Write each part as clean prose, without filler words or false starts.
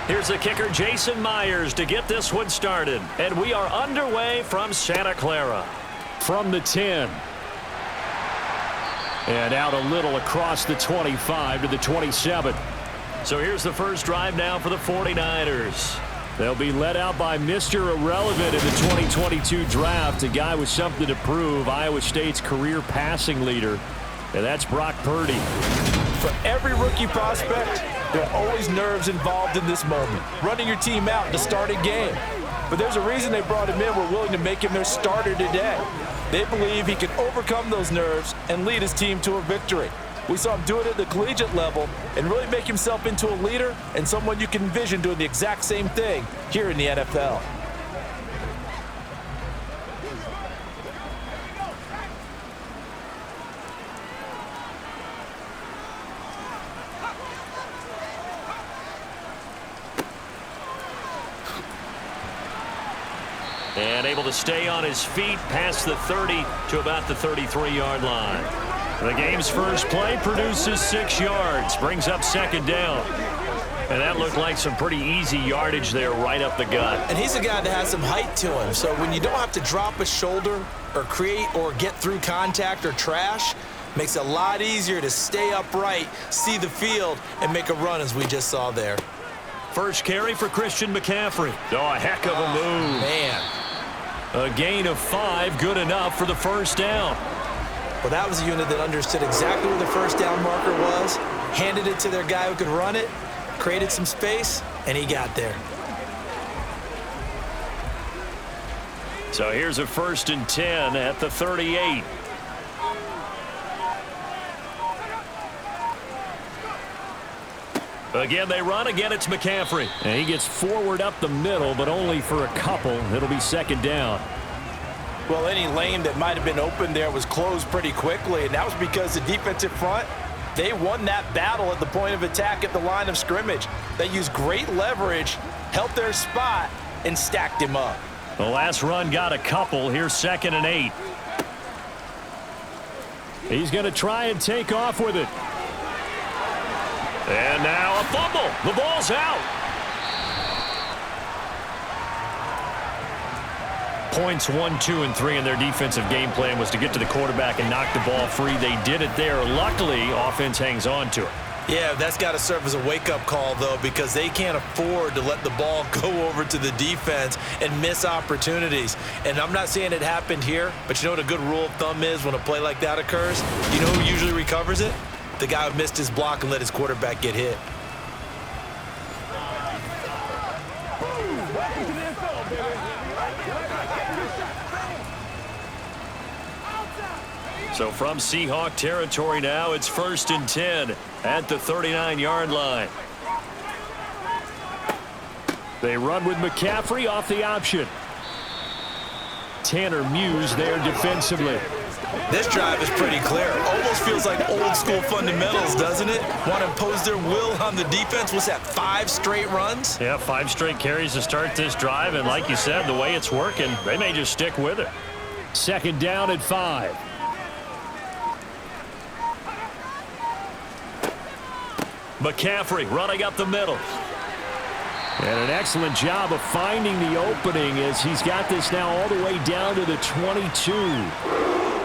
Here's the kicker, Jason Myers, to get this one started. And we are underway from Santa Clara. From the 10. And out a little across the 25 to the 27. So here's the first drive now for the 49ers. They'll be led out by Mr. Irrelevant in the 2022 draft, a guy with something to prove, Iowa State's career passing leader, and that's Brock Purdy. For every rookie prospect, there are always nerves involved in this moment, running your team out to start a game. But there's a reason they brought him in. We're willing to make him their starter today. They believe he can overcome those nerves and lead his team to a victory. We saw him do it at the collegiate level and really make himself into a leader and someone you can envision doing the exact same thing here in the NFL. And able to stay on his feet past the 30 to about the 33-yard line. The game's first play produces 6 yards, brings up second down. And that looked like some pretty easy yardage there right up the gut. And he's a guy that has some height to him, so when you don't have to drop a shoulder or create or get through contact or trash, makes it a lot easier to stay upright, see the field, and make a run as we just saw there. First carry for Christian McCaffrey. Oh, a heck of a move. Man. A gain of 5, good enough for the first down. Well, that was a unit that understood exactly where the first down marker was, handed it to their guy who could run it, created some space, and he got there. So here's a 1st and 10 at the 38. Again, they run. Again, it's McCaffrey. And he gets forward up the middle, but only for a couple. It'll be second down. Well, any lane that might have been open there was closed pretty quickly, and that was because the defensive front, they won that battle at the point of attack at the line of scrimmage. They used great leverage, held their spot, and stacked him up. The last run got a couple. Here's 2nd and 8. He's going to try and take off with it. And now a fumble. The ball's out. Points 1, 2, and 3 in their defensive game plan was to get to the quarterback and knock the ball free. They did it there. Luckily, offense hangs on to it. Yeah, that's got to serve as a wake-up call, though, because they can't afford to let the ball go over to the defense and miss opportunities. And I'm not saying it happened here, but you know what a good rule of thumb is when a play like that occurs? You know who usually recovers it? The guy who missed his block and let his quarterback get hit. So from Seahawk territory now, it's 1st and 10 at the 39-yard line. They run with McCaffrey off the option. Tanner Muse there defensively. This drive is pretty clear. Almost feels like old school fundamentals, doesn't it? Want to impose their will on the defense. What's that, 5 straight runs? Yeah, 5 straight carries to start this drive. And like you said, the way it's working, they may just stick with it. Second down at 5. McCaffrey running up the middle. And an excellent job of finding the opening as he's got this now all the way down to the 22.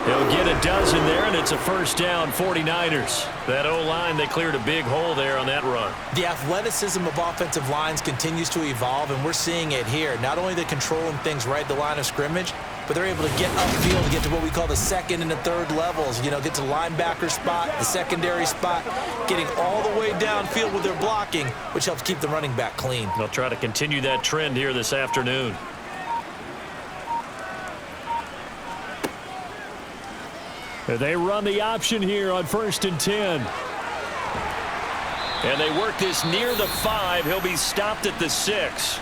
He'll get a dozen there, and it's a first down, 49ers. That O-line, they cleared a big hole there on that run. The athleticism of offensive lines continues to evolve, and we're seeing it here. Not only they're controlling things right at the line of scrimmage, but they're able to get upfield to get to what we call the 2nd and the 3rd levels. You know, get to the linebacker spot, the secondary spot, getting all the way downfield with their blocking, which helps keep the running back clean. They'll try to continue that trend here this afternoon. They run the option here on 1st and 10. And they work this near the 5. He'll be stopped at the 6.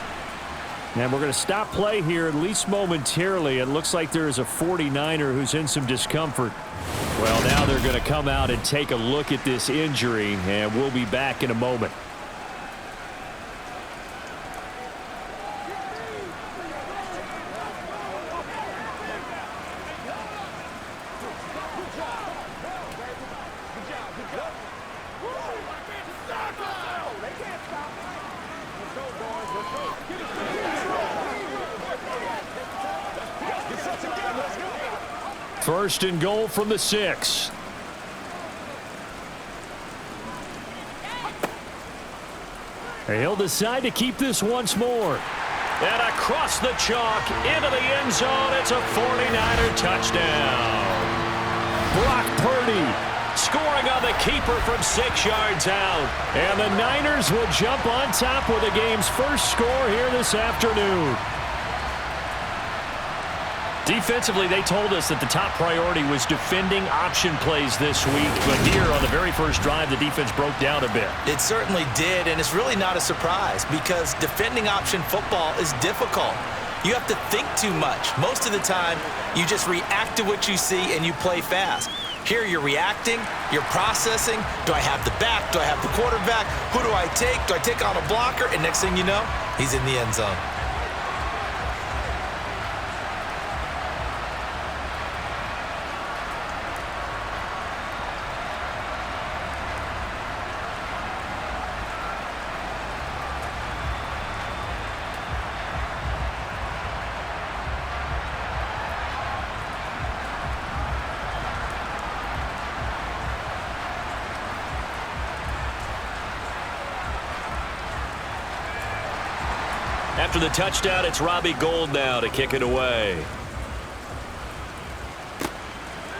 And we're going to stop play here, at least momentarily. It looks like there is a 49er who's in some discomfort. Well, now they're going to come out and take a look at this injury, and we'll be back in a moment. First and goal from the 6. He'll decide to keep this once more. And across the chalk into the end zone. It's a 49er touchdown. Brock Purdy scoring on the keeper from 6 yards out. And the Niners will jump on top with the game's first score here this afternoon. Defensively, they told us that the top priority was defending option plays this week. But here on the very first drive, the defense broke down a bit. It certainly did, and it's really not a surprise because defending option football is difficult. You have to think too much. Most of the time, you just react to what you see and you play fast. Here you're reacting, you're processing. Do I have the back? Do I have the quarterback? Who do I take? Do I take on a blocker? And next thing you know, he's in the end zone. After the touchdown, it's Robbie Gould now to kick it away.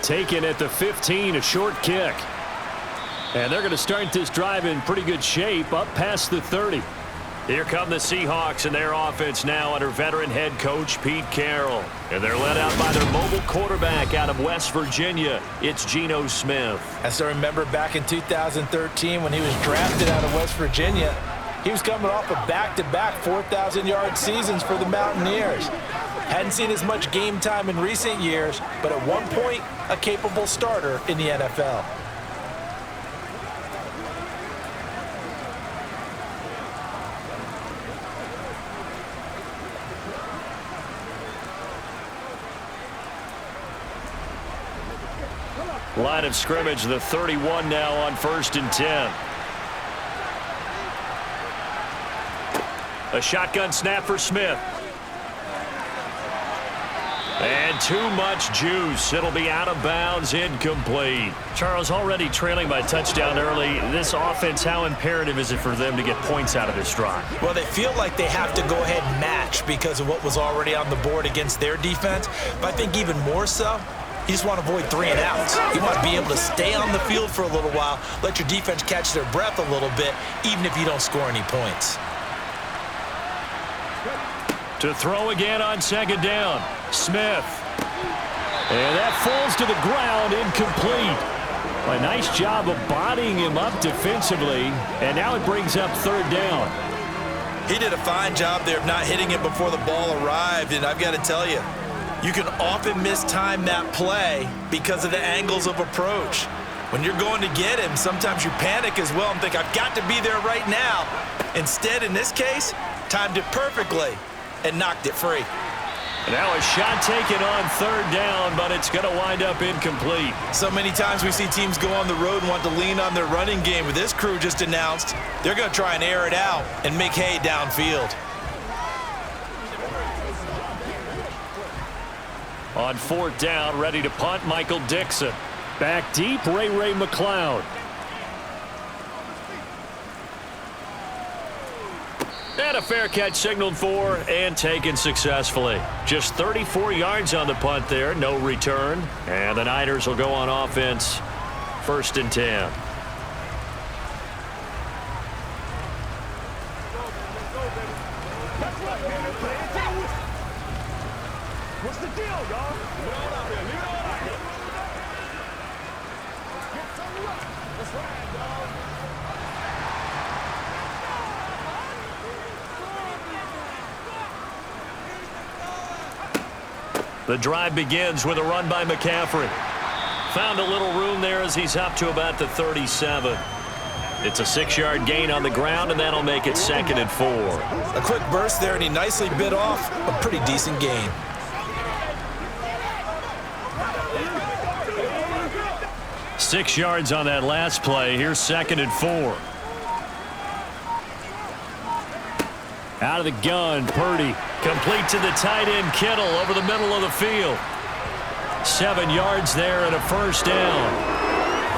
Taken at the 15, a short kick. And they're going to start this drive in pretty good shape, up past the 30. Here come the Seahawks and their offense now under veteran head coach Pete Carroll. And they're led out by their mobile quarterback out of West Virginia. It's Geno Smith. As I remember back in 2013 when he was drafted out of West Virginia, he was coming off of back-to-back 4,000-yard seasons for the Mountaineers. Hadn't seen as much game time in recent years, but at one point, a capable starter in the NFL. Line of scrimmage, the 31 now on 1st and 10. A shotgun snap for Smith. And too much juice. It'll be out of bounds, incomplete. Charles, already trailing by touchdown early. This offense, how imperative is it for them to get points out of this drive? Well, they feel like they have to go ahead and match because of what was already on the board against their defense. But I think even more so, you just want to avoid 3 and outs. You want to be able to stay on the field for a little while, let your defense catch their breath a little bit, even if you don't score any points. To throw again on 2nd down. Smith. And that falls to the ground, incomplete. A nice job of bodying him up defensively, and now it brings up 3rd down. He did a fine job there of not hitting it before the ball arrived, and I've got to tell you, you can often mistime that play because of the angles of approach. When you're going to get him, sometimes you panic as well and think, I've got to be there right now. Instead, in this case, timed it perfectly and knocked it free. Now a shot taken on 3rd down, but it's going to wind up incomplete. So many times we see teams go on the road and want to lean on their running game. But this crew just announced they're going to try and air it out and make hay downfield. On 4th down, ready to punt, Michael Dixon. Back deep, Ray McLeod. And a fair catch signaled for and taken successfully. Just 34 yards on the punt there, no return. And the Niners will go on offense, 1st and 10. What's the deal, y'all? Leave it all out there. Leave it all out there. Get some luck. Let's ride, dog. The drive begins with a run by McCaffrey. Found a little room there as he's up to about the 37. It's a 6-yard gain on the ground, and that'll make it 2nd and 4. A quick burst there, and he nicely bit off a pretty decent gain. Six yards on that last play. Here's 2nd and 4. Out of the gun, Purdy. Complete to the tight end, Kittle, over the middle of the field. 7 yards there and a first down.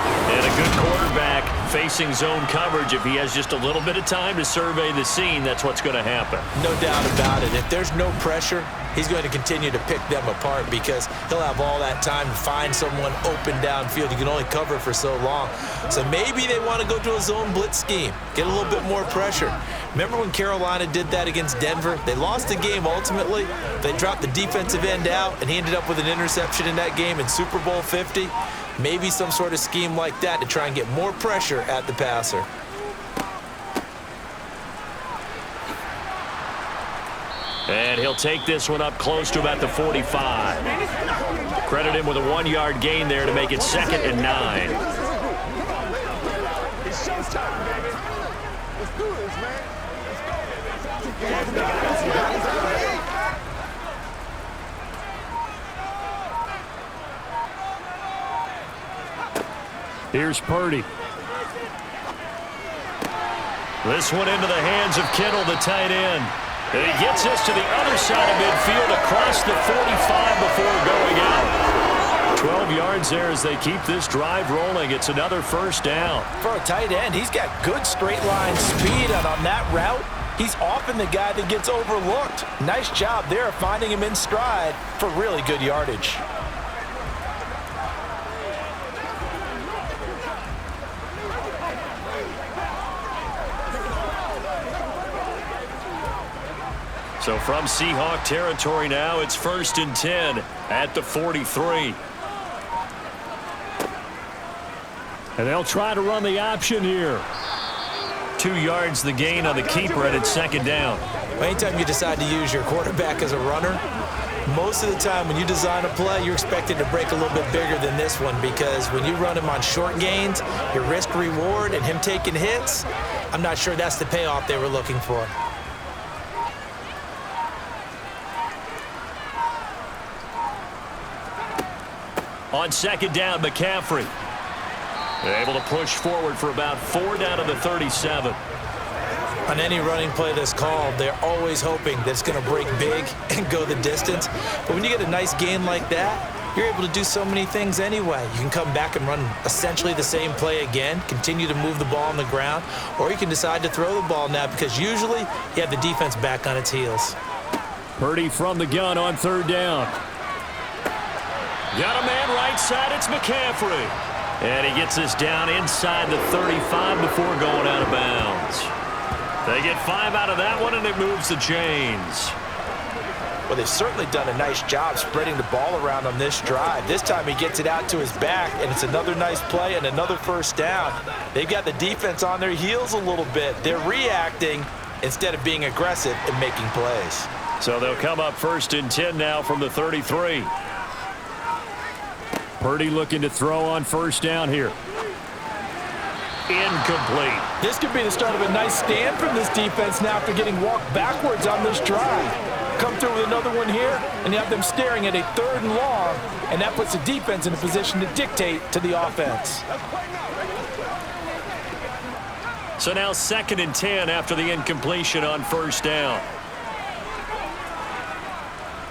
And a good quarterback facing zone coverage. If he has just a little bit of time to survey the scene, that's what's going to happen. No doubt about it. If there's no pressure, he's going to continue to pick them apart because he'll have all that time to find someone open downfield. You can only cover for so long. So maybe they want to go to a zone blitz scheme, get a little bit more pressure. Remember when Carolina did that against Denver? They lost the game ultimately. They dropped the defensive end out, and he ended up with an interception in that game in Super Bowl 50. Maybe some sort of scheme like that to try and get more pressure at the passer. And he'll take this one up close to about the 45. Credit him with a 1-yard gain there to make it 2nd and 9. It's showtime, baby. Let's do this, man. Let's go. Here's Purdy. This one into the hands of Kittle, the tight end. And he gets this to the other side of midfield across the 45 before going out. 12 yards there as they keep this drive rolling. It's another first down. For a tight end, he's got good straight line speed, and on that route, he's often the guy that gets overlooked. Nice job there finding him in stride for really good yardage. So from Seahawk territory now, it's 1st and 10 at the 43. And they'll try to run the option here. 2 yards the gain on the keeper, and it's 2nd down. Anytime you decide to use your quarterback as a runner, most of the time when you design a play, you're expected to break a little bit bigger than this one, because when you run him on short gains, your risk-reward and him taking hits, I'm not sure that's the payoff they were looking for. On 2nd down, McCaffrey. They're able to push forward for about 4 down to the 37. On any running play that's called, they're always hoping that it's going to break big and go the distance. But when you get a nice gain like that, you're able to do so many things anyway. You can come back and run essentially the same play again, continue to move the ball on the ground, or you can decide to throw the ball now because usually you have the defense back on its heels. Purdy from the gun on 3rd down. Got a man right side, it's McCaffrey. And he gets this down inside the 35 before going out of bounds. They get 5 out of that one, and it moves the chains. Well, they've certainly done a nice job spreading the ball around on this drive. This time he gets it out to his back, and it's another nice play and another first down. They've got the defense on their heels a little bit. They're reacting instead of being aggressive and making plays. So they'll come up 1st and 10 now from the 33. Purdy looking to throw on 1st down here. Incomplete. This could be the start of a nice stand from this defense now after getting walked backwards on this drive. Come through with another one here, and you have them staring at a 3rd and long, and that puts the defense in a position to dictate to the offense. So now 2nd and 10 after the incompletion on 1st down.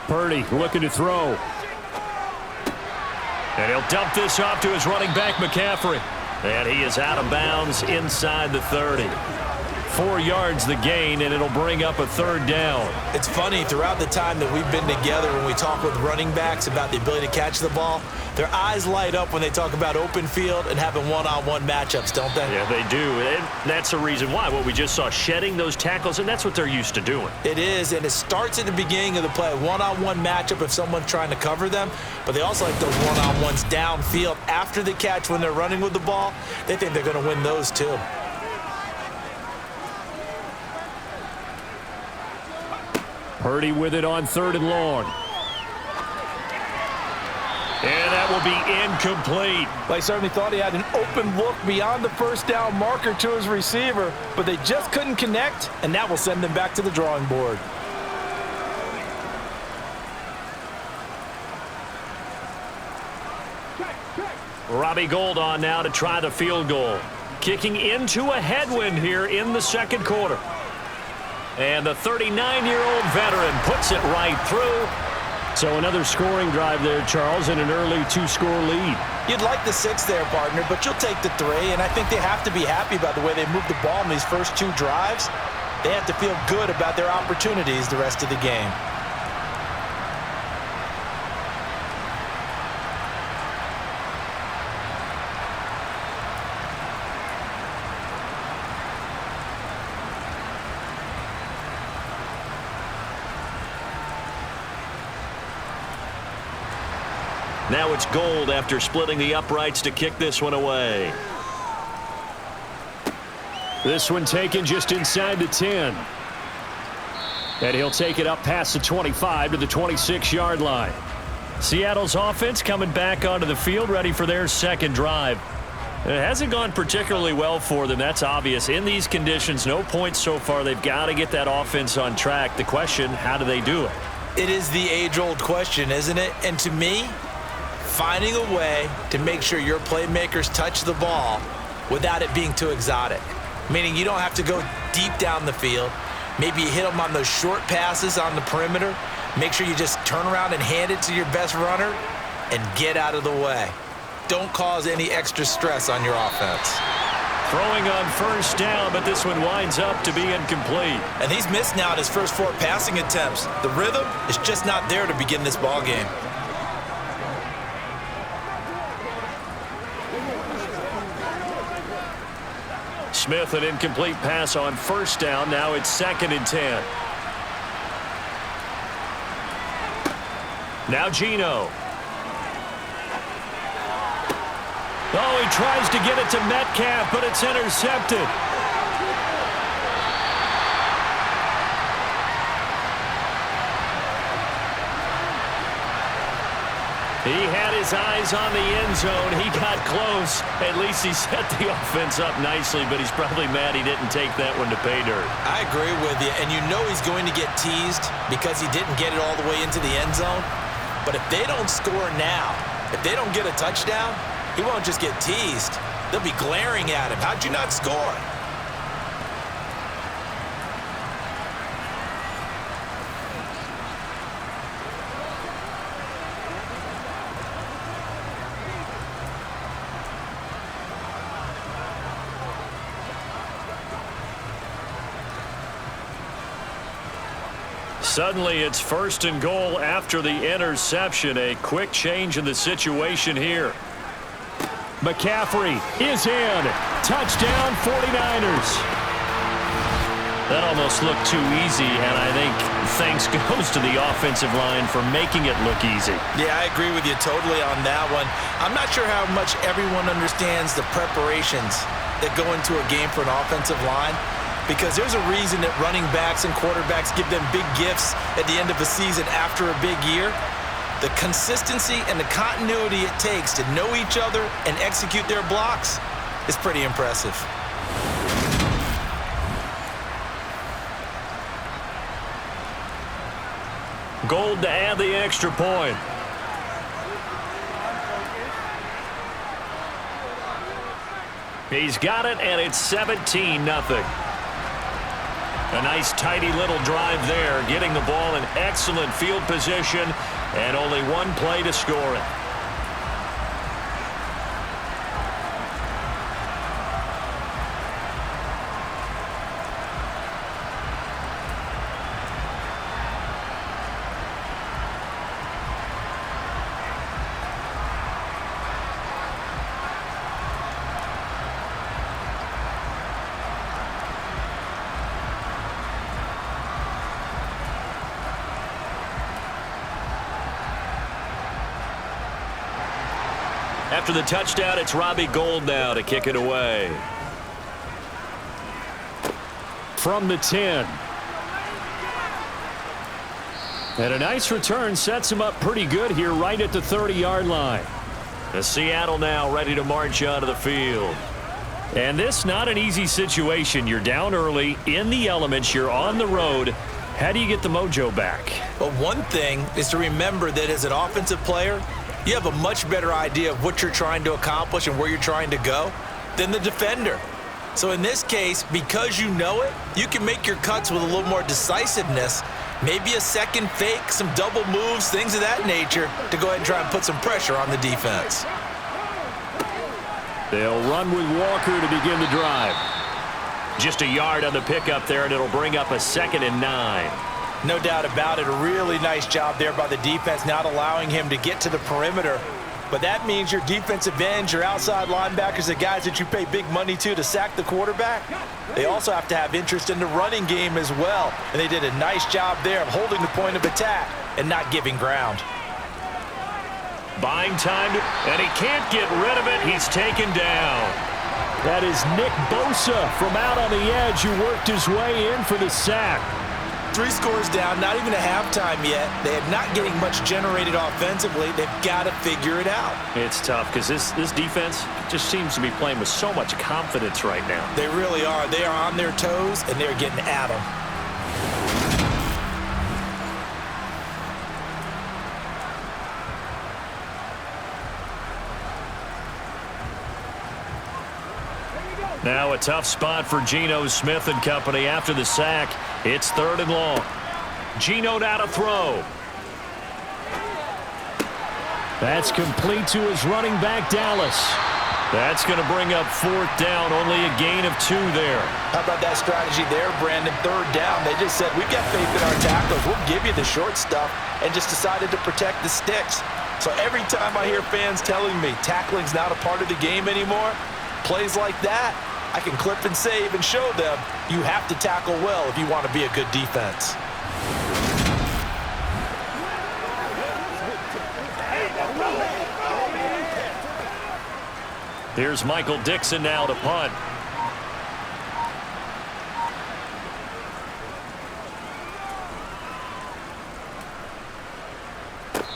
Purdy looking to throw. And he'll dump this off to his running back, McCaffrey. And he is out of bounds inside the 30. 4 yards the gain, and it'll bring up a 3rd down. It's funny, throughout the time that we've been together, when we talk with running backs about the ability to catch the ball, their eyes light up when they talk about open field and having one-on-one matchups, don't they? Yeah, they do. And that's the reason why. What we just saw, shedding those tackles, and that's what they're used to doing. It is, and it starts at the beginning of the play, one-on-one matchup if someone's trying to cover them, but they also like those one-on-ones downfield after the catch when they're running with the ball. They think they're going to win those too. Purdy with it on 3rd and long. And that will be incomplete. They certainly thought he had an open look beyond the first down marker to his receiver, but they just couldn't connect, and that will send them back to the drawing board. Robbie Gould on now to try the field goal. Kicking into a headwind here in the 2nd quarter. And the 39-year-old veteran puts it right through. So another scoring drive there, Charles, and an early two-score lead. You'd like the 6 there, partner, but you'll take the 3, and I think they have to be happy about the way they moved the ball in these first 2 drives. They have to feel good about their opportunities the rest of the game. Now it's Gold after splitting the uprights to kick this one away. This one taken just inside the 10. And he'll take it up past the 25 to the 26-yard line. Seattle's offense coming back onto the field, ready for their second drive. It hasn't gone particularly well for them, that's obvious. In these conditions, no points so far. They've got to get that offense on track. The question, how do they do it? It is the age-old question, isn't it? And to me, finding a way to make sure your playmakers touch the ball without it being too exotic. Meaning you don't have to go deep down the field. Maybe you hit them on those short passes on the perimeter. Make sure you just turn around and hand it to your best runner and get out of the way. Don't cause any extra stress on your offense. Throwing on first down, but this one winds up to be incomplete. And he's missed now his first 4 passing attempts. The rhythm is just not there to begin this ball game. Smith, an incomplete pass on first down. Now it's 2nd and 10. Now Geno. Oh, he tries to get it to Metcalf, but it's intercepted. He had his eyes on the end zone. He got close. At least he set the offense up nicely, but he's probably mad he didn't take that one to pay dirt. I agree with you, and you know he's going to get teased because he didn't get it all the way into the end zone. But if they don't score now, if they don't get a touchdown, he won't just get teased. They'll be glaring at him. How'd you not score? Suddenly, it's 1st and goal after the interception. A quick change in the situation here. McCaffrey is in. Touchdown, 49ers. That almost looked too easy, and I think thanks goes to the offensive line for making it look easy. Yeah, I agree with you totally on that one. I'm not sure how much everyone understands the preparations that go into a game for an offensive line, because there's a reason that running backs and quarterbacks give them big gifts at the end of a season after a big year. The consistency and the continuity it takes to know each other and execute their blocks is pretty impressive. Gold to add the extra point. He's got it, and it's 17-0. A nice, tidy little drive there, getting the ball in excellent field position, and only one play to score it. After the touchdown, it's Robbie Gould now to kick it away. From the 10. And a nice return sets him up pretty good here right at the 30-yard line. The Seattle now ready to march onto the field. And this not an easy situation. You're down early, in the elements, you're on the road. How do you get the mojo back? Well, one thing is to remember that as an offensive player, you have a much better idea of what you're trying to accomplish and where you're trying to go than the defender. So in this case, because you know it, you can make your cuts with a little more decisiveness Maybe a second fake, some double moves, things of that nature to go ahead and try and put some pressure on the defense. They'll run with Walker to begin the drive. Just a yard on the pickup there, and it'll bring up a 2nd and 9. No doubt about it. A really nice job there by the defense, not allowing him to get to the perimeter. But that means your defensive ends, your outside linebackers, the guys that you pay big money to sack the quarterback, they also have to have interest in the running game as well. And they did a nice job there of holding the point of attack and not giving ground. Buying time, and he can't get rid of it. He's taken down. That is Nick Bosa from out on the edge who worked his way in for the sack. 3 scores down, not even a halftime yet. They are not getting much generated offensively. They've got to figure it out. It's tough because this defense just seems to be playing with so much confidence right now. They really are. They are on their toes, and they're getting at them. Now a tough spot for Geno Smith and company after the sack. It's 3rd and long. Geno now to throw. That's complete to his running back, Dallas. That's going to bring up 4th down, only a gain of 2 there. How about that strategy there, Brandon? 3rd down. They just said, we've got faith in our tackles. We'll give you the short stuff, and just decided to protect the sticks. So every time I hear fans telling me tackling's not a part of the game anymore, plays like that, I can clip and save and show them you have to tackle well if you want to be a good defense. Here's Michael Dixon now to punt.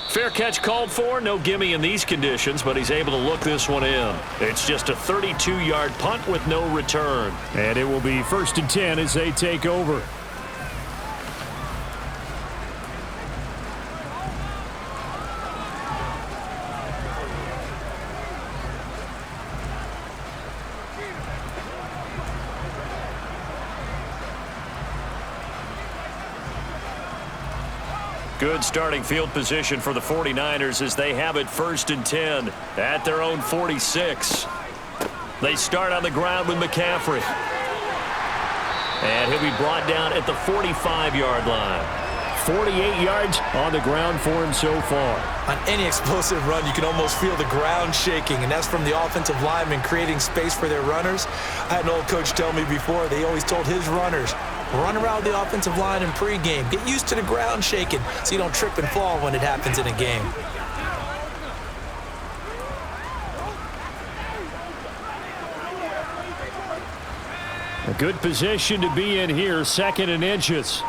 Fair catch called for. No gimme in these conditions, but he's able to look this one in. It's just a 32-yard punt with no return. And it will be 1st and 10 as they take over. Good starting field position for the 49ers as they have it 1st and 10 at their own 46. They start on the ground with McCaffrey. And he'll be brought down at the 45-yard line. 48 yards on the ground for him so far. On any explosive run, you can almost feel the ground shaking, and that's from the offensive linemen creating space for their runners. I had an old coach tell me before, they always told his runners, run around the offensive line in pregame. Get used to the ground shaking so you don't trip and fall when it happens in a game. A good position to be in here, 2nd and inches.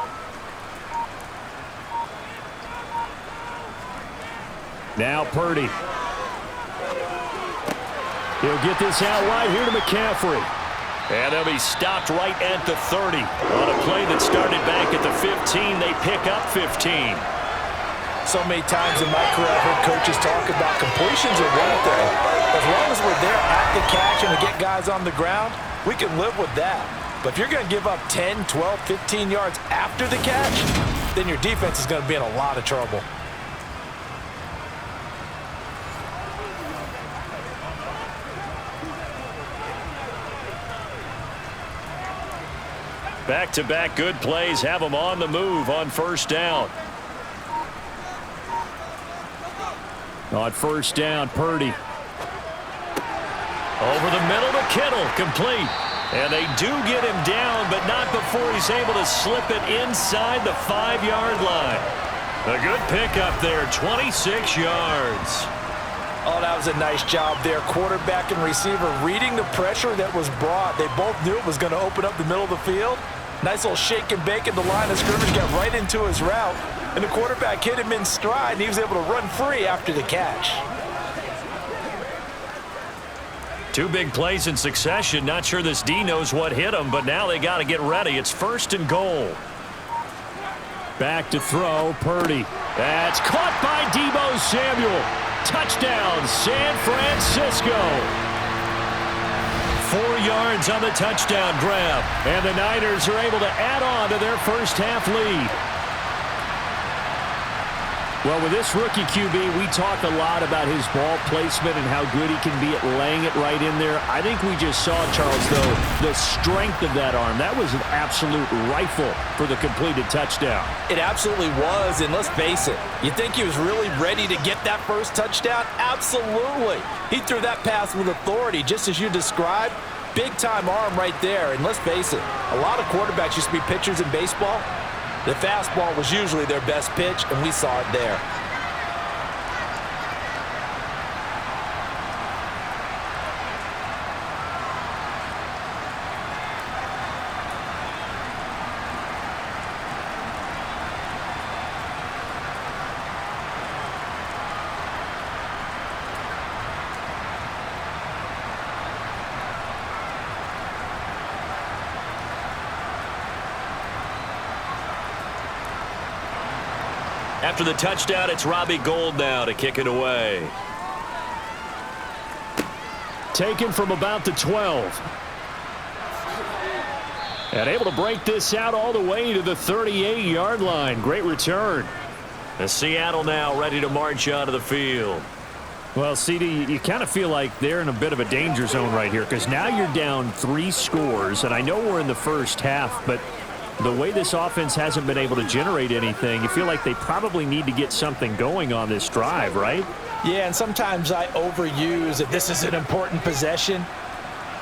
Now Purdy. He'll get this out wide here to McCaffrey. And they'll be stopped right at the 30. On a play that started back at the 15, they pick up 15. So many times in my career, I've heard coaches talk about completions are one thing. As long as we're there at the catch and we get guys on the ground, we can live with that. But if you're going to give up 10, 12, 15 yards after the catch, then your defense is going to be in a lot of trouble. Back-to-back good plays have them on the move on 1st down. On 1st down, Purdy. Over the middle to Kittle, complete. And they do get him down, but not before he's able to slip it inside the 5-yard line. A good pickup there, 26 yards. Oh, that was a nice job there. Quarterback and receiver reading the pressure that was brought. They both knew it was going to open up the middle of the field. Nice little shake and bake at the line of scrimmage, got right into his route. And the quarterback hit him in stride, and he was able to run free after the catch. 2 big plays in succession. Not sure this D knows what hit him, but now they got to get ready. It's 1st and goal. Back to throw, Purdy. That's caught by Deebo Samuel. Touchdown, San Francisco. 4 yards on the touchdown grab. And the Niners are able to add on to their first half lead. Well, with this rookie QB, we talk a lot about his ball placement and how good he can be at laying it right in there. I think we just saw, Charles, though, the strength of that arm. That was an absolute rifle for the completed touchdown. It absolutely was, and let's face it, you think he was really ready to get that first touchdown? Absolutely. He threw that pass with authority, just as you described. Big-time arm right there, and let's face it, a lot of quarterbacks used to be pitchers in baseball. The fastball was usually their best pitch, and we saw it there. After the touchdown, it's Robbie Gould now to kick it away. Taken from about the 12. And able to break this out all the way to the 38-yard line. Great return. And Seattle now ready to march out of the field. Well, CD, you kind of feel like they're in a bit of a danger zone right here because now you're down 3 scores, and I know we're in the first half, but the way this offense hasn't been able to generate anything, you feel like they probably need to get something going on this drive, right? Yeah, and sometimes I overuse that this is an important possession,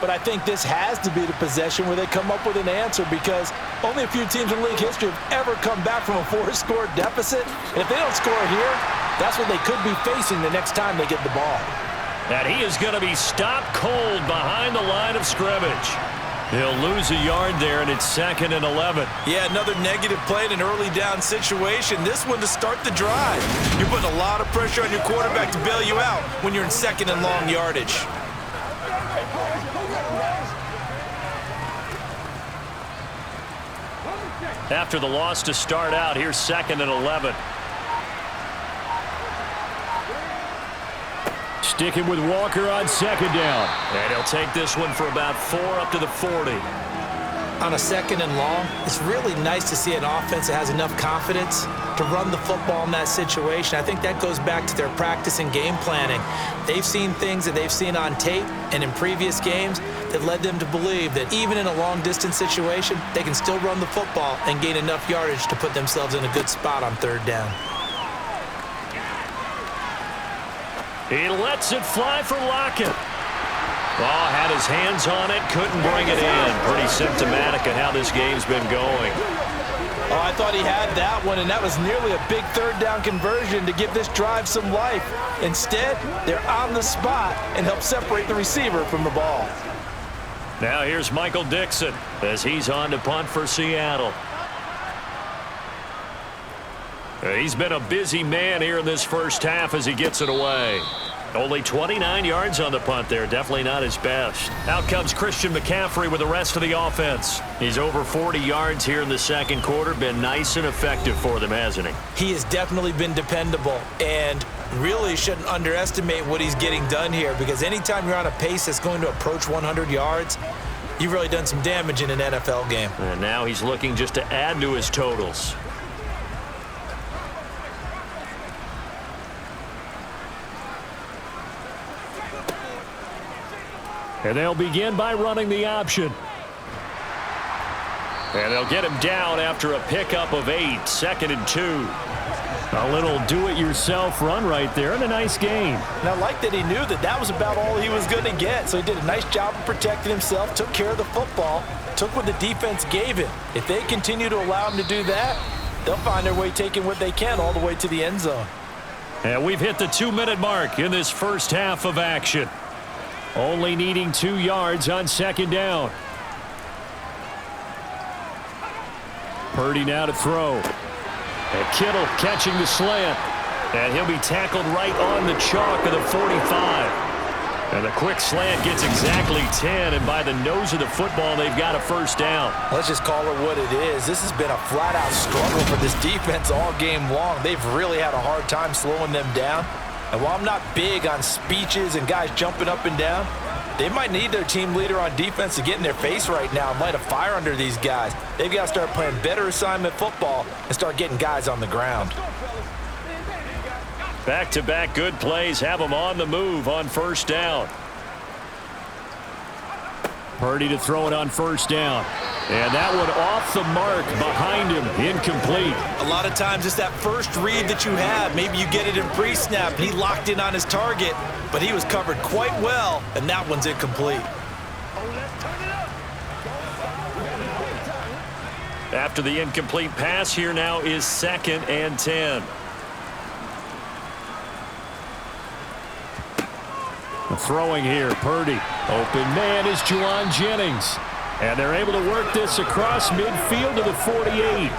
but I think this has to be the possession where they come up with an answer because only a few teams in league history have ever come back from a 4-score deficit. And if they don't score here, that's what they could be facing the next time they get the ball. And he is going to be stopped cold behind the line of scrimmage. He'll lose a yard there, and it's 2nd and 11. Yeah, another negative play in an early down situation. This one to start the drive. You're putting a lot of pressure on your quarterback to bail you out when you're in 2nd and long yardage. After the loss to start out, here's 2nd and 11. Sticking with Walker on 2nd down. And he'll take this one for about 4 up to the 40. On a 2nd and long, it's really nice to see an offense that has enough confidence to run the football in that situation. I think that goes back to their practice and game planning. They've seen things that they've seen on tape and in previous games that led them to believe that even in a long-distance situation, they can still run the football and gain enough yardage to put themselves in a good spot on 3rd down. He lets it fly for Lockett. Ball had his hands on it, couldn't bring it in. Pretty symptomatic of how this game's been going. Oh, I thought he had that one, and that was nearly a big 3rd down conversion to give this drive some life. Instead, they're on the spot and help separate the receiver from the ball. Now here's Michael Dixon as he's on to punt for Seattle. He's been a busy man here in this first half as he gets it away. Only 29 yards on the punt there. Definitely not his best. Out comes Christian McCaffrey with the rest of the offense. He's over 40 yards here in the 2nd quarter. Been nice and effective for them, hasn't he? He has definitely been dependable and really shouldn't underestimate what he's getting done here because anytime you're on a pace that's going to approach 100 yards, you've really done some damage in an NFL game. And now he's looking just to add to his totals. And they'll begin by running the option. And they'll get him down after a pickup of 8, 2nd and 2. A little do-it-yourself run right there and a nice gain. And I like that he knew that that was about all he was going to get. So he did a nice job of protecting himself, took care of the football, took what the defense gave him. If they continue to allow him to do that, they'll find their way taking what they can all the way to the end zone. And we've hit the 2-minute mark in this first half of action. Only needing 2 yards on 2nd down. Purdy now to throw. And Kittle catching the slant. And he'll be tackled right on the chalk of the 45. And the quick slant gets exactly 10. And by the nose of the football, they've got a first down. Let's just call it what it is. This has been a flat-out struggle for this defense all game long. They've really had a hard time slowing them down. And while I'm not big on speeches and guys jumping up and down, they might need their team leader on defense to get in their face right now and light a fire under these guys. They've got to start playing better assignment football and start getting guys on the ground. Back-to-back good plays have them on the move on first down. Purdy to throw it on first down. And that one off the mark behind him, incomplete. A lot of times it's that first read that you have. Maybe you get it in pre-snap, and he locked in on his target, but he was covered quite well, and that one's incomplete. After the incomplete pass, here now is 2nd and 10. Throwing here, Purdy. Open man is Juwan Jennings. And they're able to work this across midfield to the 48.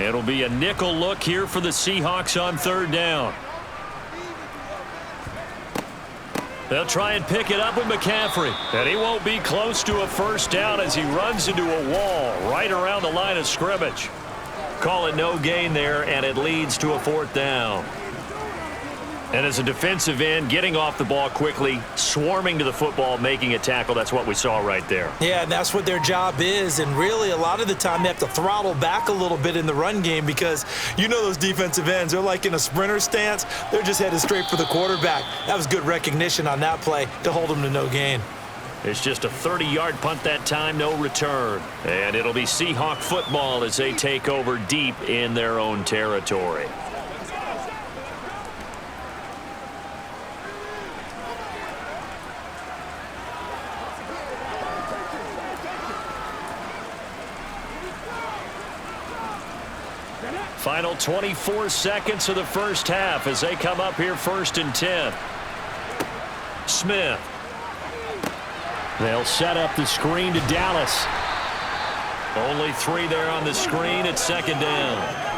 It'll be a nickel look here for the Seahawks on 3rd down. They'll try and pick it up with McCaffrey. And he won't be close to a first down as he runs into a wall right around the line of scrimmage. Call it no gain there, and it leads to a 4th down. And as a defensive end, getting off the ball quickly, swarming to the football, making a tackle, that's what we saw right there. Yeah, and that's what their job is. And really, a lot of the time, they have to throttle back a little bit in the run game because you know those defensive ends, they're like in a sprinter stance. They're just headed straight for the quarterback. That was good recognition on that play to hold them to no gain. It's just a 30-yard punt that time, no return. And it'll be Seahawk football as they take over deep in their own territory. Final 24 seconds of the first half as they come up here 1st and 10. Smith. They'll set up the screen to Dallas. Only 3 there on the screen at 2nd down.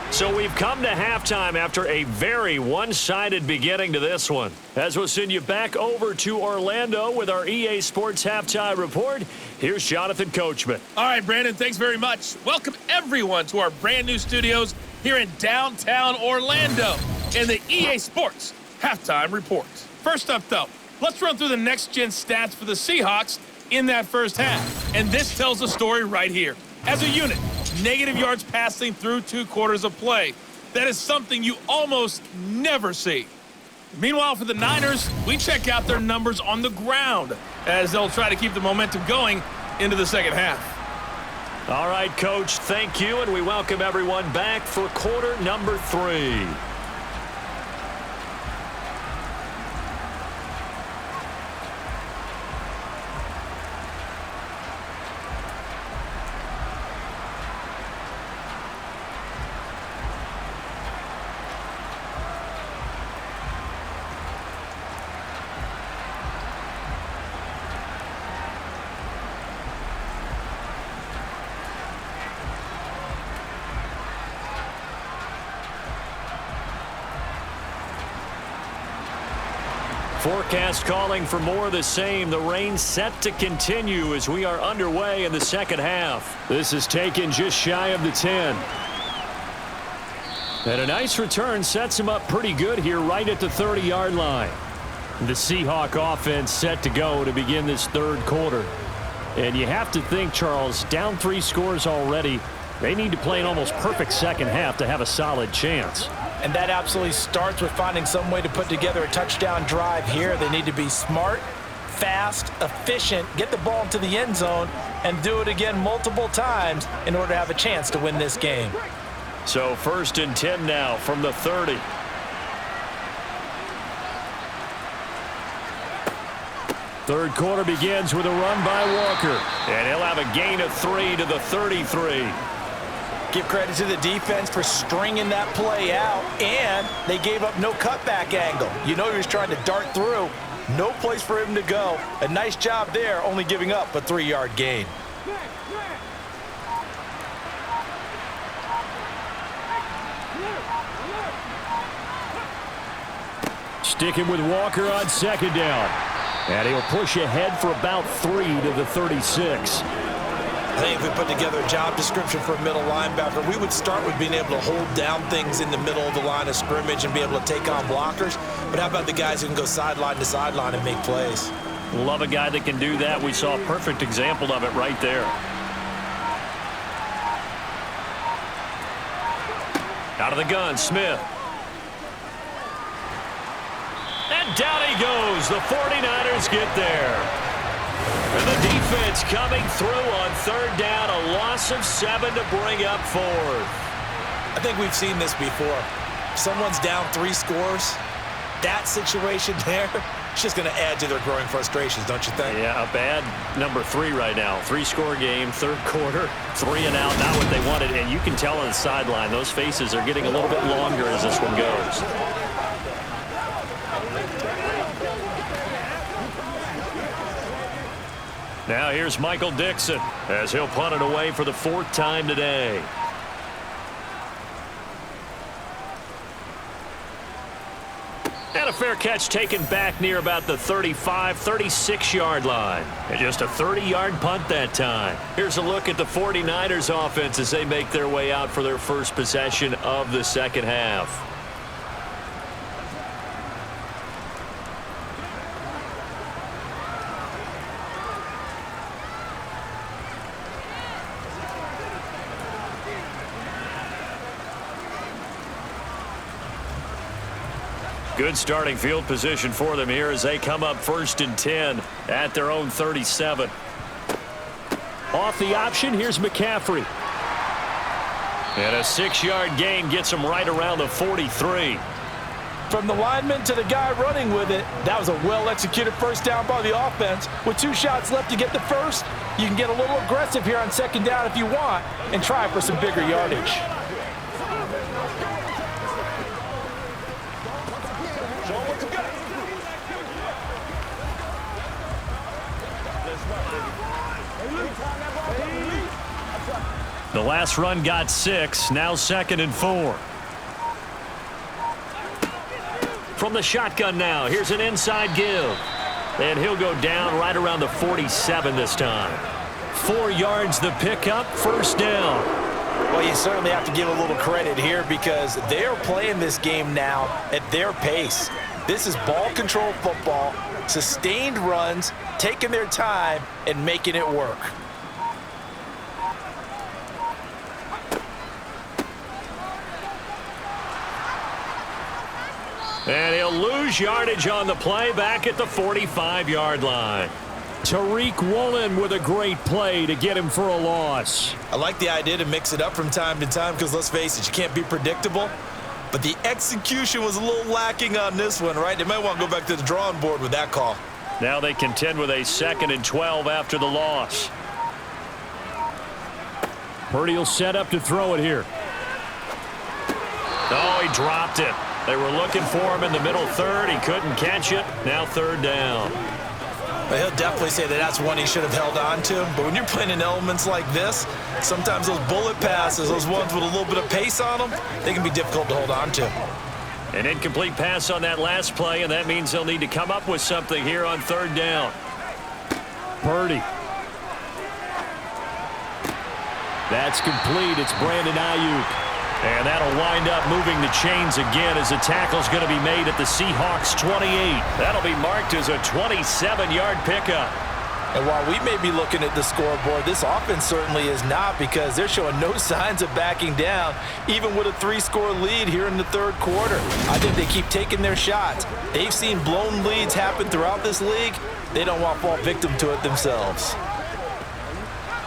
So we've come to halftime after a very one-sided beginning to this one. As we'll send you back over to Orlando with our EA Sports Halftime Report, here's Jonathan Coachman. All right, Brandon, thanks very much. Welcome, everyone, to our brand-new studios here in downtown Orlando in the EA Sports Halftime Report. First up, though, let's run through the next-gen stats for the Seahawks in that first half. And this tells the story right here. As a unit, negative yards passing through 2 quarters of play. That is something you almost never see. Meanwhile, for the Niners, we check out their numbers on the ground as they'll try to keep the momentum going into the second half. All right, Coach, thank you, and we welcome everyone back for quarter number 3. Forecast calling for more of the same. The rain set to continue as we are underway in the second half. This is taken just shy of the 10. And a nice return sets him up pretty good here right at the 30-yard line. The Seahawk offense set to go to begin this 3rd quarter. And you have to think, Charles, down 3 scores already. They need to play an almost perfect second half to have a solid chance. And that absolutely starts with finding some way to put together a touchdown drive here. They need to be smart, fast, efficient, get the ball into the end zone, and do it again multiple times in order to have a chance to win this game. So 1st and 10 now from the 30. Third quarter begins with a run by Walker. And he'll have a gain of 3 to the 33. Give credit to the defense for stringing that play out, and they gave up no cutback angle. You know he was trying to dart through. No place for him to go. A nice job there, only giving up a 3-yard gain. Sticking with Walker on second down. And he'll push ahead for about 3 to the 36. I think if we put together a job description for a middle linebacker, we would start with being able to hold down things in the middle of the line of scrimmage and be able to take on blockers. But how about the guys who can go sideline to sideline and make plays? Love a guy that can do that. We saw a perfect example of it right there. Out of the gun, Smith. And down he goes. The 49ers get there. And the defense coming through on third down. A loss of 7 to bring up fourth. I think we've seen this before. If someone's down 3 scores, that situation there, it's just going to add to their growing frustrations, don't you think? Yeah, a bad number 3 right now. 3-score game, third quarter, 3 and out, not what they wanted. And you can tell on the sideline, those faces are getting a little bit longer as this one goes. Now here's Michael Dixon as he'll punt it away for the 4th time today. And a fair catch taken back near about the 35, 36-yard line. And just a 30-yard punt that time. Here's a look at the 49ers offense as they make their way out for their first possession of the second half. Good starting field position for them here as they come up 1st and 10 at their own 37. Off the option, here's McCaffrey. And a 6-yard gain gets them right around the 43. From the lineman to the guy running with it, that was a well-executed first down by the offense. With 2 shots left to get the first, you can get a little aggressive here on second down if you want and try for some bigger yardage. The last run got 6, now 2nd and 4. From the shotgun now, here's an inside give. And he'll go down right around the 47 this time. 4 yards the pickup, 1st down. Well, you certainly have to give a little credit here because they're playing this game now at their pace. This is ball control football, sustained runs, taking their time, and making it work. And he'll lose yardage on the play back at the 45-yard line. Tariq Woolen with a great play to get him for a loss. I like the idea to mix it up from time to time because, let's face it, you can't be predictable. But the execution was a little lacking on this one, right? They might want to go back to the drawing board with that call. Now they contend with a 2nd and 12 after the loss. Purdy will set up to throw it here. Oh, he dropped it. They were looking for him in the middle third. He couldn't catch it. Now 3rd down. But he'll definitely say that that's one he should have held on to. But when you're playing in elements like this, sometimes those bullet passes, those ones with a little bit of pace on them, they can be difficult to hold on to. An incomplete pass on that last play, and that means they'll need to come up with something here on 3rd down. Purdy. That's complete. It's Brandon Ayuk. And that'll wind up moving the chains again as the tackle's going to be made at the Seahawks 28. That'll be marked as a 27-yard pickup. And while we may be looking at the scoreboard, this offense certainly is not because they're showing no signs of backing down, even with a 3-score lead here in the 3rd quarter. I think they keep taking their shots. They've seen blown leads happen throughout this league. They don't want to fall victim to it themselves.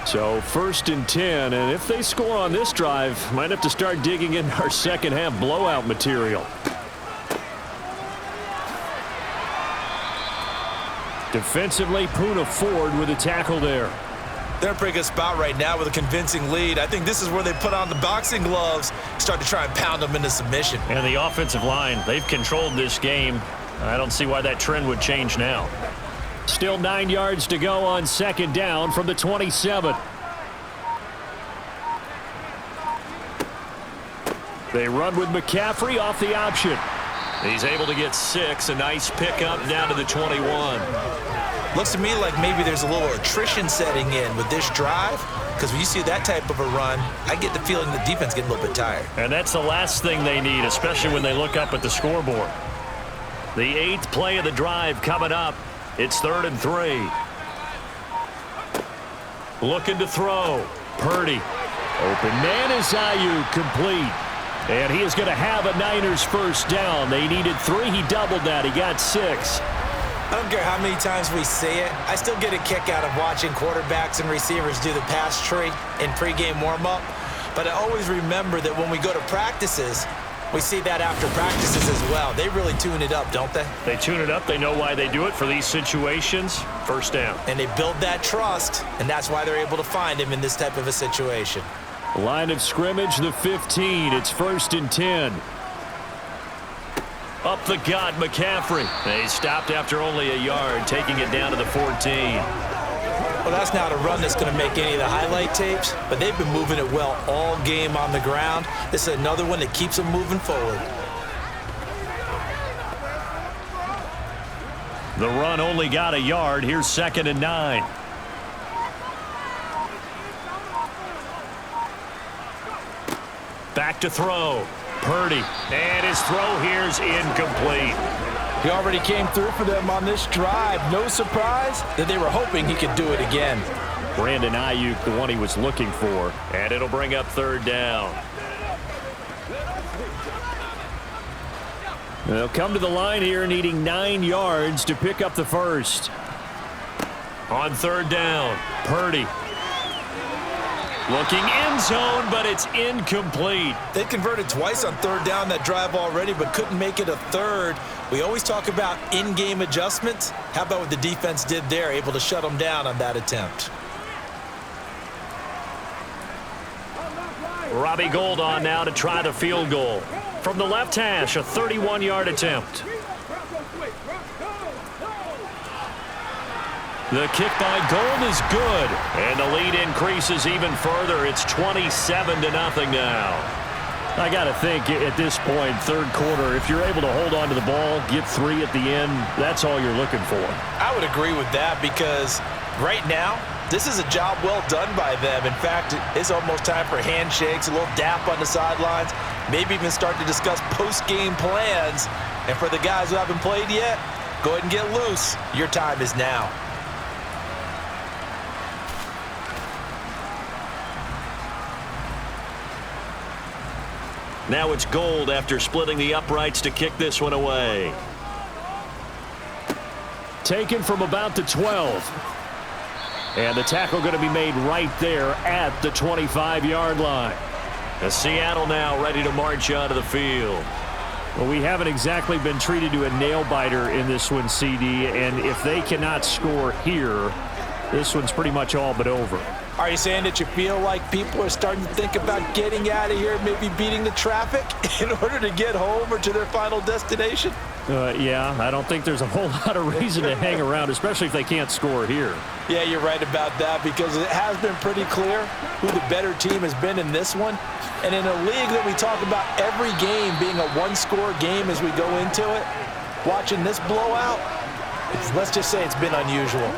So 1st and 10, and if they score on this drive, might have to start digging in our second half blowout material. Defensively, Poona Ford with a tackle there. They're in a pretty good spot right now with a convincing lead. I think this is where they put on the boxing gloves, start to try and pound them into submission. And the offensive line, they've controlled this game. I don't see why that trend would change now. Still 9 yards to go on 2nd down from the 27. They run with McCaffrey off the option. He's able to get 6. A nice pickup down to the 21. Looks to me like maybe there's a little attrition setting in with this drive, because when you see that type of a run, I get the feeling the defense getting a little bit tired. And that's the last thing they need, especially when they look up at the scoreboard. The 8th play of the drive coming up. It's 3rd and 3. Looking to throw. Purdy. Open man is Ayuk, complete. And he is going to have a Niners first down. They needed 3. He doubled that. He got 6. I don't care how many times we say it. I still get a kick out of watching quarterbacks and receivers do the pass tree in pregame warm-up. But I always remember that when we go to practices, we see that after practices as well. They really tune it up, don't they? They tune it up. They know why they do it for these situations. First down. And they build that trust, and that's why they're able to find him in this type of a situation. Line of scrimmage, the 15. It's 1st and 10. Up the gut, McCaffrey. They stopped after only a yard, taking it down to the 14. Well, that's not a run that's going to make any of the highlight tapes, but they've been moving it well all game on the ground. This is another one that keeps them moving forward. The run only got a yard. Here's 2nd and 9. Back to throw. Purdy. And his throw here's incomplete. He already came through for them on this drive. No surprise that they were hoping he could do it again. Brandon Ayuk, the one he was looking for. And it'll bring up 3rd down. They'll come to the line here needing 9 yards to pick up the first. On 3rd down, Purdy. Looking end zone, but it's incomplete. They converted twice on 3rd down that drive already, but couldn't make it a 3rd. We always talk about in-game adjustments. How about what the defense did there, able to shut them down on that attempt? Robbie Gould on now to try the field goal. From the left hash, a 31-yard attempt. The kick by Gould is good, and the lead increases even further. It's 27-0 now. I got to think at this point, 3rd quarter, if you're able to hold on to the ball, get 3 at the end, that's all you're looking for. I would agree with that because right now, this is a job well done by them. In fact, it's almost time for handshakes, a little dap on the sidelines, maybe even start to discuss post-game plans. And for the guys who haven't played yet, go ahead and get loose. Your time is now. Now it's Gould after splitting the uprights to kick this one away. Taken from about the 12. And the tackle going to be made right there at the 25-yard line. And Seattle now ready to march onto the field. Well, we haven't exactly been treated to a nail-biter in this one, CD, and if they cannot score here, this one's pretty much all but over. Are you saying that you feel like people are starting to think about getting out of here, maybe beating the traffic in order to get home or to their final destination? Yeah, I don't think there's a whole lot of reason to hang around, especially if they can't score here. Yeah, you're right about that because it has been pretty clear who the better team has been in this one. And in a league that we talk about every game being a one-score game as we go into it, watching this blowout, let's just say it's been unusual.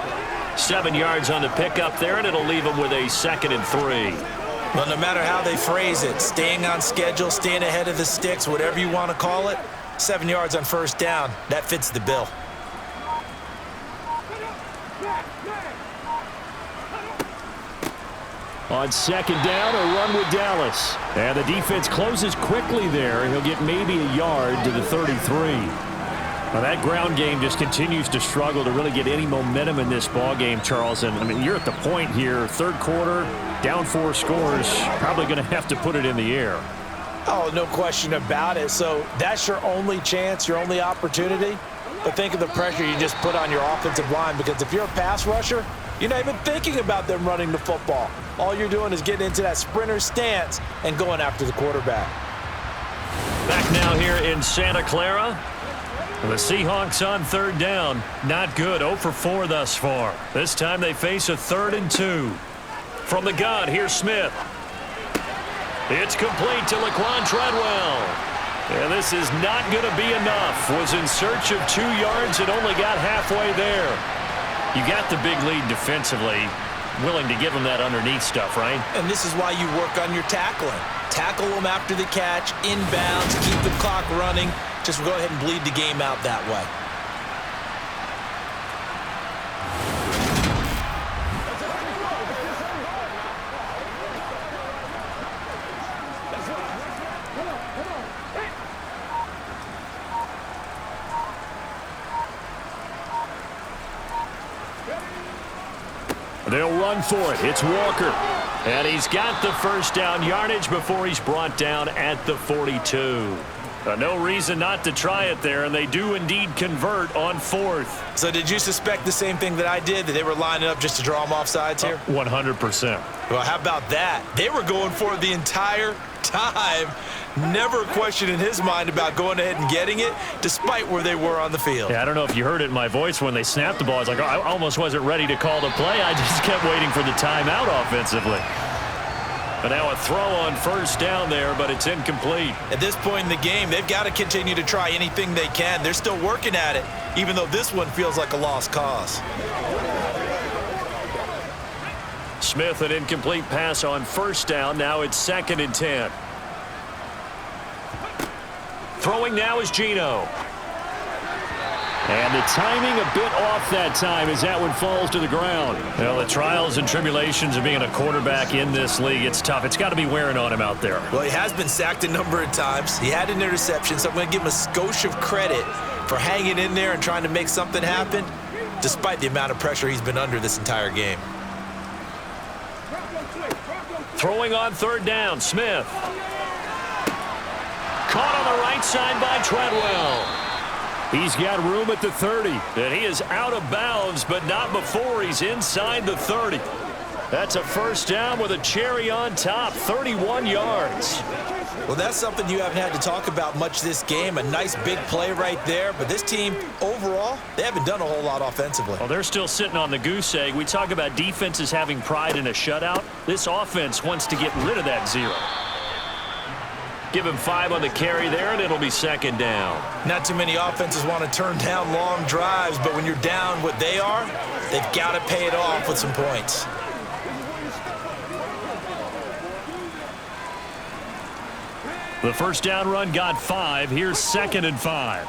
7 yards on the pickup there, and it'll leave them with a 2nd and 3. Well, no matter how they phrase it, staying on schedule, staying ahead of the sticks, whatever you want to call it, 7 yards on 1st down, that fits the bill. On 2nd down, a run with Dallas. And the defense closes quickly there. He'll get maybe a yard to the 33. Well, that ground game just continues to struggle to really get any momentum in this ball game, Charles. And, I mean, you're at the point here, 3rd quarter, down 4 scores, probably going to have to put it in the air. Oh, no question about it. So that's your only chance, your only opportunity. But think of the pressure you just put on your offensive line, because if you're a pass rusher, you're not even thinking about them running the football. All you're doing is getting into that sprinter stance and going after the quarterback. Back now here in Santa Clara. The Seahawks on 3rd down. Not good. 0 for 4 thus far. This time they face a 3rd and 2. From the gun, here's Smith. It's complete to Laquan Treadwell. And this is not going to be enough. Was in search of 2 yards and only got halfway there. You got the big lead defensively. Willing to give them that underneath stuff, right? And this is why you work on your tackling. Tackle them after the catch, inbounds, keep the clock running. Just go ahead and bleed the game out that way. They'll run for it. It's Walker. And he's got the first down yardage before he's brought down at the 42. No reason not to try it there, and they do indeed convert on 4th. So did you suspect the same thing that I did, that they were lining up just to draw them off sides here? 100%. Well, how about that? They were going for it the entire time. Never a question in his mind about going ahead and getting it, despite where they were on the field. Yeah, I don't know if you heard it in my voice when they snapped the ball. I was like, oh, I almost wasn't ready to call the play. I just kept waiting for the timeout offensively. But now a throw on first down there, but it's incomplete. At this point in the game, they've got to continue to try anything they can. They're still working at it, even though this one feels like a lost cause. Smith, an incomplete pass on first down. Now it's 2nd and 10. Throwing now is Geno. And the timing a bit off that time as that one falls to the ground. Well, the trials and tribulations of being a quarterback in this league, it's tough. It's got to be wearing on him out there. Well, he has been sacked a number of times. He had an interception, so I'm going to give him a skosh of credit for hanging in there and trying to make something happen, despite the amount of pressure he's been under this entire game. Throwing on 3rd down, Smith. Caught on the right side by Treadwell. He's got room at the 30. And he is out of bounds, but not before he's inside the 30. That's a first down with a cherry on top, 31 yards. Well, that's something you haven't had to talk about much this game. A nice big play right there. But this team, overall, they haven't done a whole lot offensively. Well, they're still sitting on the goose egg. We talk about defenses having pride in a shutout. This offense wants to get rid of that 0. Give him 5 on the carry there, and it'll be 2nd down. Not too many offenses want to turn down long drives, but when you're down what they are, they've got to pay it off with some points. The first down run got 5. Here's 2nd and 5.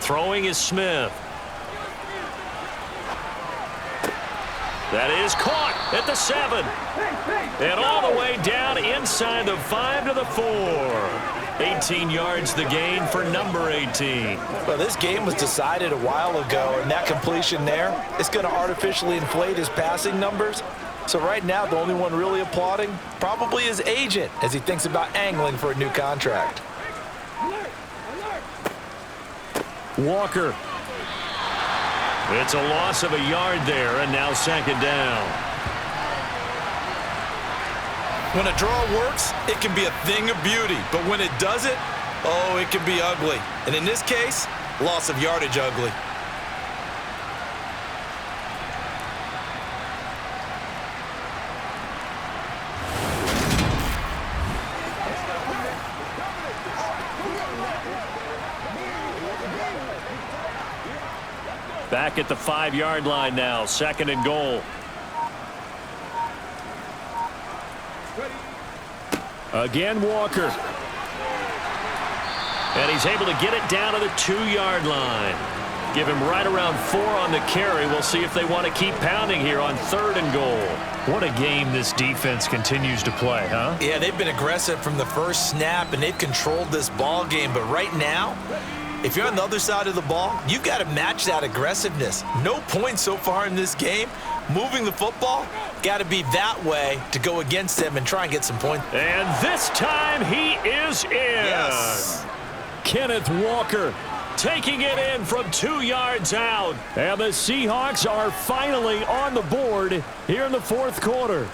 Throwing is Smith. That is caught at the 7. And all the way down inside the 5 to the 4. 18 yards the gain for number 18. Well, this game was decided a while ago, and that completion there, it's going to artificially inflate his passing numbers. So right now, the only one really applauding probably his agent as he thinks about angling for a new contract. Walker. It's a loss of a yard there, and now 2nd down. When a draw works, it can be a thing of beauty. But when it doesn't, oh, it can be ugly. And in this case, loss of yardage ugly. Back at the 5-yard line now, 2nd and goal. Again, Walker. And he's able to get it down to the 2-yard line. Give him right around 4 on the carry. We'll see if they want to keep pounding here on 3rd and goal. What a game this defense continues to play, huh? Yeah, they've been aggressive from the first snap, and they've controlled this ball game. But right now, if you're on the other side of the ball, you've got to match that aggressiveness. No points so far in this game. Moving the football, got to be that way to go against them and try and get some points. And this time he is in. Yes. Kenneth Walker taking it in from 2 yards out. And the Seahawks are finally on the board here in the 4th quarter.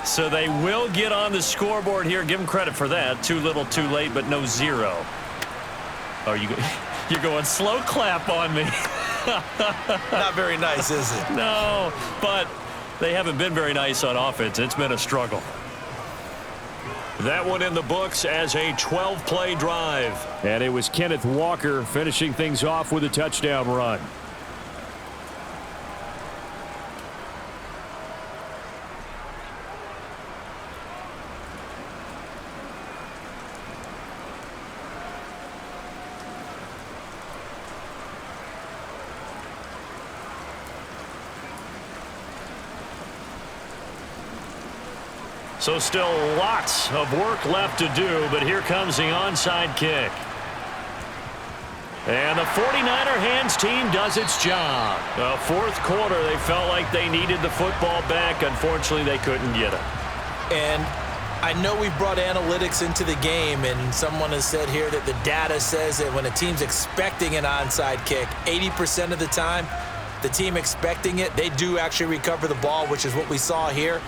So they will get on the scoreboard here. Give them credit for that. Too little, too late, but no 0. Oh, you're going slow clap on me. Not very nice, is it? No, but they haven't been very nice on offense. It's been a struggle. That one in the books as a 12-play drive. And it was Kenneth Walker finishing things off with a touchdown run. So still lots of work left to do, but here comes the onside kick. And the 49er hands team does its job. The fourth quarter, they felt like they needed the football back. Unfortunately, they couldn't get it. And I know we brought analytics into the game, and someone has said here that the data says that when a team's expecting an onside kick, 80% of the time, the team expecting it, they do actually recover the ball, which is what we saw here.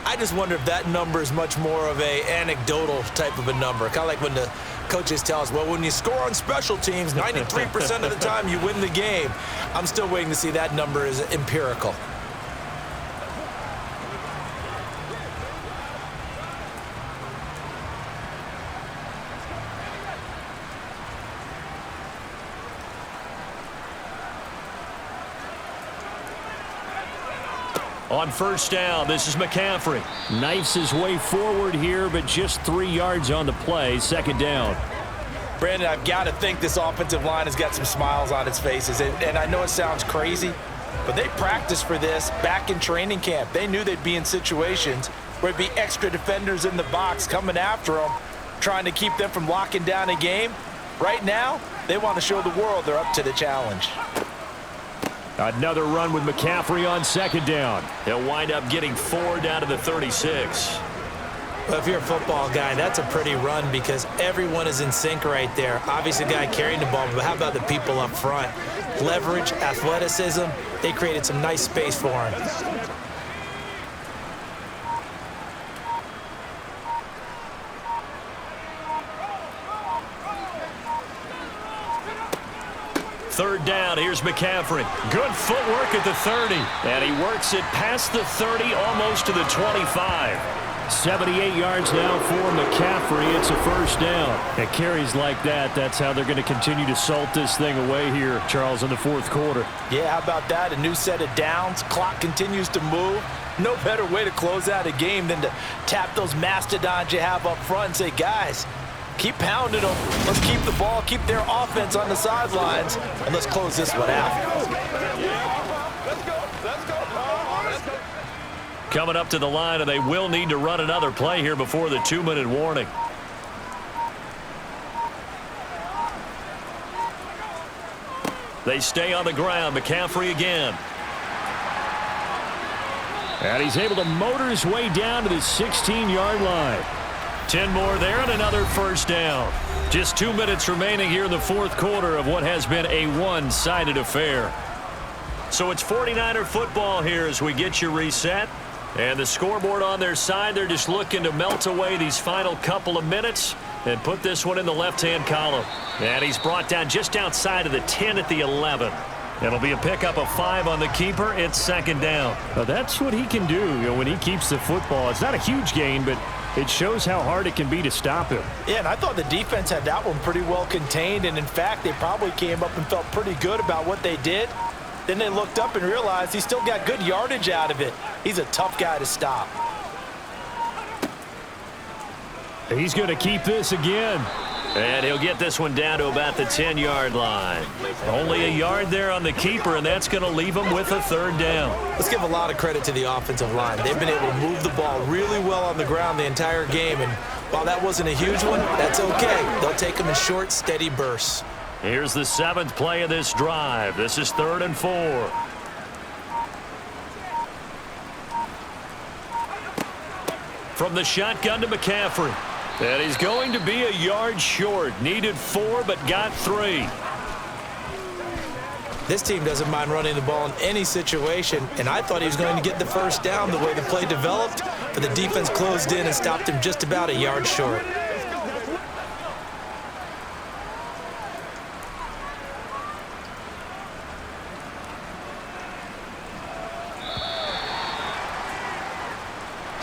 I just wonder if that number is much more of a anecdotal type of a number. Kind of like when the coaches tell us, well, when you score on special teams, 93% of the time you win the game. I'm still waiting to see that number is empirical. On first down, this is McCaffrey. Knifes his way forward here, but just 3 yards on the play. Second down. Brandon, I've got to think this offensive line has got some smiles on its faces. And I know it sounds crazy, but they practiced for this back in training camp. They knew they'd be in situations where it'd be extra defenders in the box coming after them, trying to keep them from locking down a game. Right now, they want to show the world they're up to the challenge. Another run with McCaffrey on second down. They'll wind up getting 4 down to the 36. Well, if you're a football guy, that's a pretty run because everyone is in sync right there. Obviously, the guy carrying the ball, but how about the people up front? Leverage, athleticism, they created some nice space for him. Third down, here's McCaffrey. Good footwork at the 30. And he works it past the 30, almost to the 25. 78 yards now for McCaffrey. It's a first down. At carries like that, that's how they're going to continue to salt this thing away here, Charles, in the fourth quarter. Yeah, how about that? A new set of downs. Clock continues to move. No better way to close out a game than to tap those mastodons you have up front and say, guys, keep pounding them. Let's keep the ball, keep their offense on the sidelines, and let's close this one out. Coming up to the line, and they will need to run another play here before the 2-minute warning. They stay on the ground. McCaffrey again. And he's able to motor his way down to the 16-yard line. 10 more there and another first down. Just 2 minutes remaining here in the fourth quarter of what has been a one-sided affair. So it's 49er football here as we get you reset. And the scoreboard on their side, they're just looking to melt away these final couple of minutes and put this one in the left-hand column. And he's brought down just outside of the 10 at the 11. It'll be a pickup of 5 on the keeper. It's second down. Well, that's what he can do, when he keeps the football. It's not a huge gain, but it shows how hard it can be to stop him. Yeah, and I thought the defense had that one pretty well contained, and in fact, they probably came up and felt pretty good about what they did. Then they looked up and realized he still got good yardage out of it. He's a tough guy to stop. He's going to keep this again. And he'll get this one down to about the 10-yard line. Only a yard there on the keeper, and that's going to leave him with a third down. Let's give a lot of credit to the offensive line. They've been able to move the ball really well on the ground the entire game, and while that wasn't a huge one, that's okay. They'll take them in short, steady bursts. Here's the 7th play of this drive. This is 3rd and 4. From the shotgun to McCaffrey. And he's going to be a yard short. Needed 4, but got 3. This team doesn't mind running the ball in any situation, and I thought he was going to get the first down the way the play developed, but the defense closed in and stopped him just about a yard short.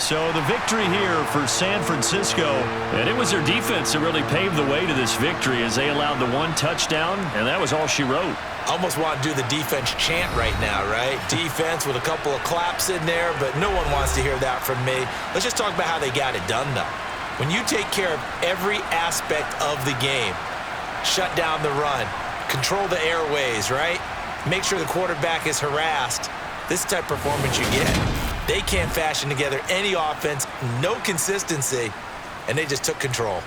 So the victory here for San Francisco. And it was their defense that really paved the way to this victory as they allowed the one touchdown, and that was all she wrote. Almost want to do the defense chant right now, right? Defense with a couple of claps in there, but no one wants to hear that from me. Let's just talk about how they got it done, though. When you take care of every aspect of the game, shut down the run, control the airways, right? Make sure the quarterback is harassed. This is the type of performance you get. They can't fashion together any offense, no consistency, and they just took control.